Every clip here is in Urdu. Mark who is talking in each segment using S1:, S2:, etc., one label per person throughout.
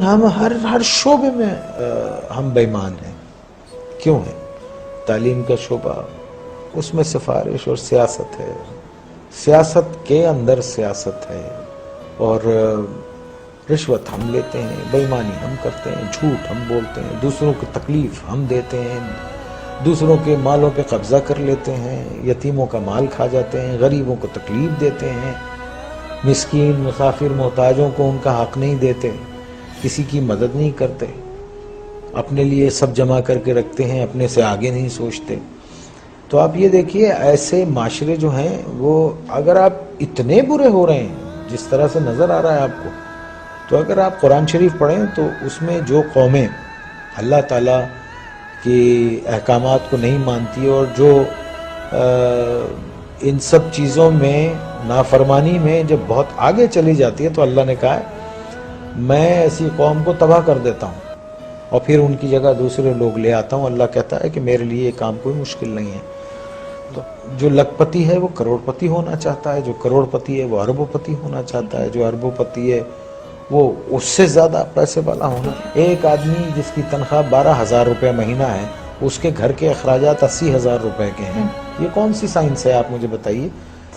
S1: ہم ہر شعبے میں ہم بےمان ہیں. کیوں ہیں؟ تعلیم کا شعبہ، اس میں سفارش اور سیاست ہے، سیاست کے اندر سیاست ہے، اور رشوت ہم لیتے ہیں، بےایمانی ہم کرتے ہیں، جھوٹ ہم بولتے ہیں، دوسروں کو تکلیف ہم دیتے ہیں، دوسروں کے مالوں پہ قبضہ کر لیتے ہیں، یتیموں کا مال کھا جاتے ہیں، غریبوں کو تکلیف دیتے ہیں، مسکین مسافر محتاجوں کو ان کا حق نہیں دیتے، کسی کی مدد نہیں کرتے، اپنے لیے سب جمع کر کے رکھتے ہیں، اپنے سے آگے نہیں سوچتے. تو آپ یہ دیکھیے ایسے معاشرے جو ہیں وہ اگر آپ اتنے برے ہو رہے ہیں جس طرح سے نظر آ رہا ہے آپ کو، تو اگر آپ قرآن شریف پڑھیں تو اس میں جو قومیں اللہ تعالیٰ کی احکامات کو نہیں مانتی اور جو ان سب چیزوں میں نافرمانی میں جب بہت آگے چلی جاتی ہے، تو اللہ نے کہا ہے میں ایسی قوم کو تباہ کر دیتا ہوں اور پھر ان کی جگہ دوسرے لوگ لے آتا ہوں. اللہ کہتا ہے کہ میرے لیے یہ کام کوئی مشکل نہیں ہے. تو جو لکھ پتی ہے وہ کروڑ پتی ہونا چاہتا ہے، جو کروڑ پتی ہے وہ اربوں پتی ہونا چاہتا ہے، جو اربوں پتی ہے وہ اس سے زیادہ پیسے والا ہونا. ایک آدمی جس کی تنخواہ 12,000 روپے مہینہ ہے، اس کے گھر کے اخراجات 80,000 روپے کے ہیں. یہ کون سی سائنس ہے آپ مجھے بتائیے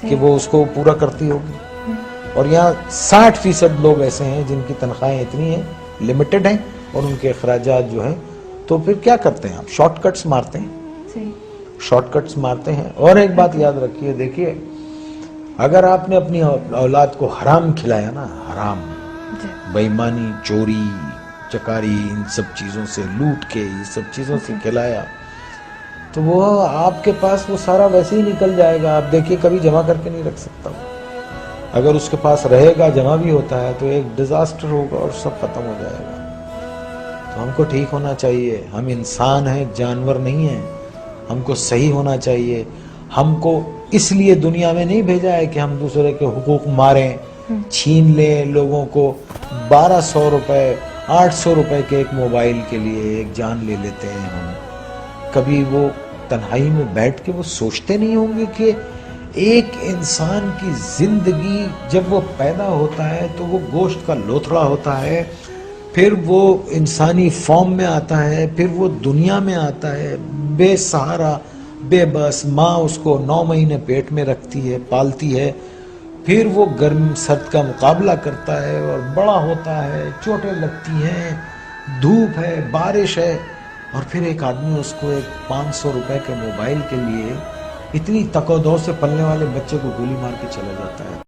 S1: کہ وہ اس کو پورا کرتی ہوگی؟ اور یہاں 60% لوگ ایسے ہیں جن کی تنخواہیں اتنی ہیں، لمیٹڈ ہیں، اور ان کے اخراجات جو ہیں. تو پھر کیا کرتے ہیں آپ؟ شارٹ کٹس مارتے ہیں، شارٹ کٹس مارتے ہیں. اور ایک بات یاد رکھیے، دیکھیے اگر آپ نے اپنی اولاد کو حرام کھلایا نا، حرام، بےایمانی، چوری چکاری، ان سب چیزوں سے لوٹ کے یہ سب چیزوں سے کھلایا، تو وہ آپ کے پاس وہ سارا ویسے ہی نکل جائے گا. آپ دیکھیے کبھی جمع کر کے نہیں رکھ سکتا وہ. اگر اس کے پاس رہے گا، جمع بھی ہوتا ہے، تو ایک ڈیزاسٹر ہوگا اور سب ختم ہو جائے گا. تو ہم کو ٹھیک ہونا چاہیے. ہم انسان ہیں، جانور نہیں ہیں. ہم کو صحیح ہونا چاہیے. ہم کو اس لیے دنیا میں نہیں بھیجا ہے کہ ہم دوسرے کے حقوق ماریں، چھین لیں لوگوں کو. 1200 روپے 800 روپے کے ایک موبائل کے لیے ایک جان لے لیتے ہیں ہم. کبھی وہ تنہائی میں بیٹھ کے وہ سوچتے نہیں ہوں گے کہ ایک انسان کی زندگی جب وہ پیدا ہوتا ہے تو وہ گوشت کا لوتھڑا ہوتا ہے، پھر وہ انسانی فارم میں آتا ہے، پھر وہ دنیا میں آتا ہے بے سہارا، بے بس. ماں اس کو 9 مہینے پیٹ میں رکھتی ہے، پالتی ہے، پھر وہ گرم سرد کا مقابلہ کرتا ہے اور بڑا ہوتا ہے، چوٹیں لگتی ہیں، دھوپ ہے، بارش ہے، اور پھر ایک آدمی اس کو ایک 500 روپے کے موبائل کے لیے اتنی تک و دو سے پلنے والے بچے کو گولی مار کے چلا جاتا ہے.